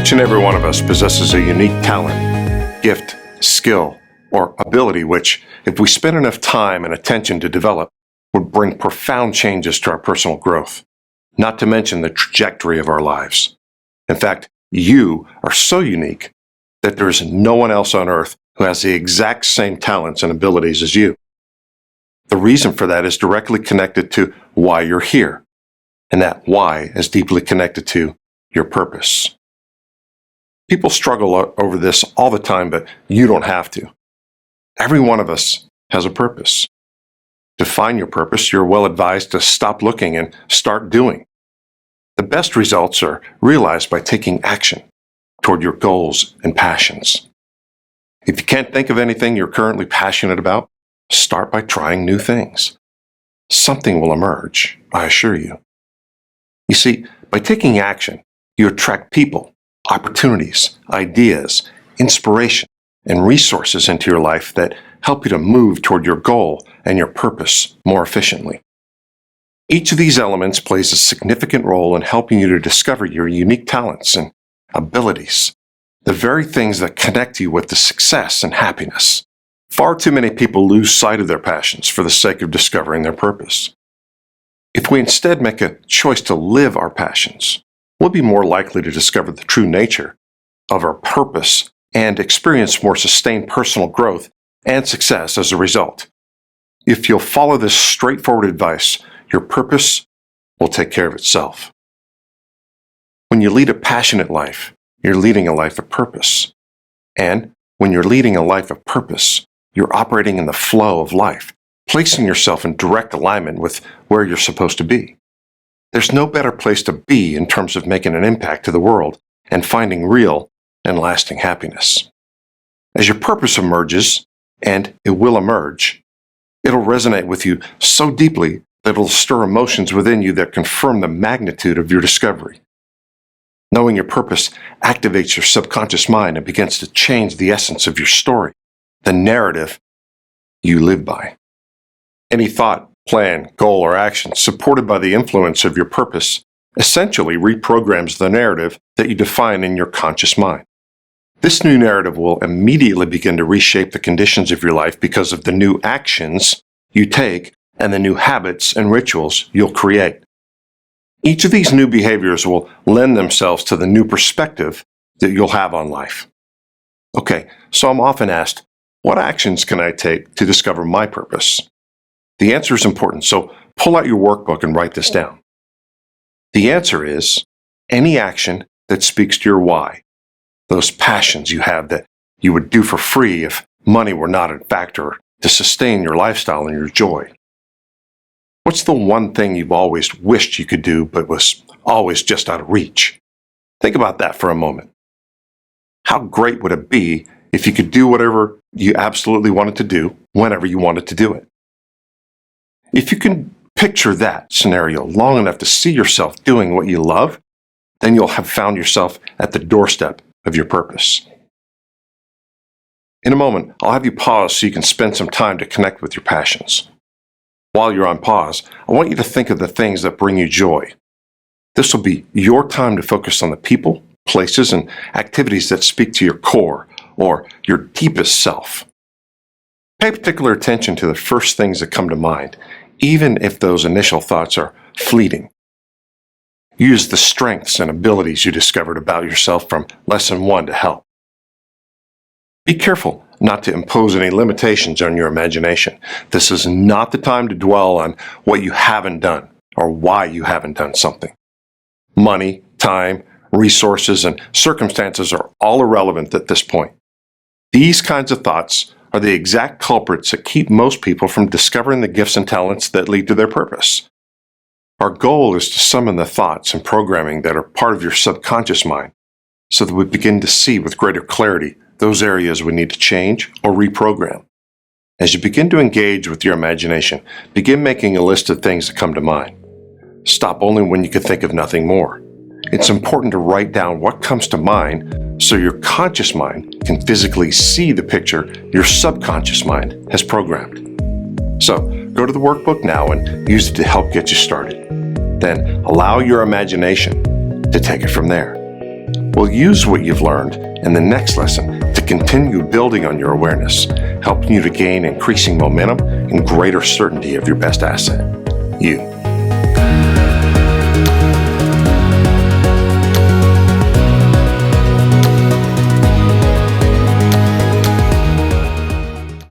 Each and every one of us possesses a unique talent, gift, skill, or ability which, if we spend enough time and attention to develop, would bring profound changes to our personal growth, not to mention the trajectory of our lives. In fact, you are so unique that there is no one else on earth who has the exact same talents and abilities as you. The reason for that is directly connected to why you're here, and that why is deeply connected to your purpose. People struggle over this all the time, but you don't have to. Every one of us has a purpose. To find your purpose, you're well advised to stop looking and start doing. The best results are realized by taking action toward your goals and passions. If you can't think of anything you're currently passionate about, start by trying new things. Something will emerge, I assure you. You see, by taking action, you attract people, opportunities, ideas, inspiration, and resources into your life that help you to move toward your goal and your purpose more efficiently. Each of these elements plays a significant role in helping you to discover your unique talents and abilities, the very things that connect you with the success and happiness. Far too many people lose sight of their passions for the sake of discovering their purpose. If we instead make a choice to live our passions, we'll be more likely to discover the true nature of our purpose and experience more sustained personal growth and success as a result. If you'll follow this straightforward advice, your purpose will take care of itself. When you lead a passionate life, you're leading a life of purpose. And when you're leading a life of purpose, you're operating in the flow of life, placing yourself in direct alignment with where you're supposed to be. There's no better place to be in terms of making an impact to the world and finding real and lasting happiness. As your purpose emerges, and it will emerge, it'll resonate with you so deeply that it'll stir emotions within you that confirm the magnitude of your discovery. Knowing your purpose activates your subconscious mind and begins to change the essence of your story, the narrative you live by. Any thought, plan, goal, or action supported by the influence of your purpose essentially reprograms the narrative that you define in your conscious mind. This new narrative will immediately begin to reshape the conditions of your life because of the new actions you take and the new habits and rituals you'll create. Each of these new behaviors will lend themselves to the new perspective that you'll have on life. Okay, so I'm often asked, what actions can I take to discover my purpose? The answer is important, so pull out your workbook and write this down. The answer is any action that speaks to your why, those passions you have that you would do for free if money were not a factor to sustain your lifestyle and your joy. What's the one thing you've always wished you could do but was always just out of reach? Think about that for a moment. How great would it be if you could do whatever you absolutely wanted to do whenever you wanted to do it? If you can picture that scenario long enough to see yourself doing what you love, then you'll have found yourself at the doorstep of your purpose. In a moment, I'll have you pause so you can spend some time to connect with your passions. While you're on pause, I want you to think of the things that bring you joy. This will be your time to focus on the people, places, and activities that speak to your core or your deepest self. Pay particular attention to the first things that come to mind, even if those initial thoughts are fleeting. Use the strengths and abilities you discovered about yourself from Lesson 1 to help. Be careful not to impose any limitations on your imagination. This is not the time to dwell on what you haven't done or why you haven't done something. Money, time, resources, and circumstances are all irrelevant at this point. These kinds of thoughts are the exact culprits that keep most people from discovering the gifts and talents that lead to their purpose. Our goal is to summon the thoughts and programming that are part of your subconscious mind so that we begin to see with greater clarity those areas we need to change or reprogram. As you begin to engage with your imagination, begin making a list of things that come to mind. Stop only when you can think of nothing more. It's important to write down what comes to mind so your conscious mind can physically see the picture your subconscious mind has programmed. So, go to the workbook now and use it to help get you started. Then, allow your imagination to take it from there. Well, use what you've learned in the next lesson to continue building on your awareness, helping you to gain increasing momentum and greater certainty of your best asset, you.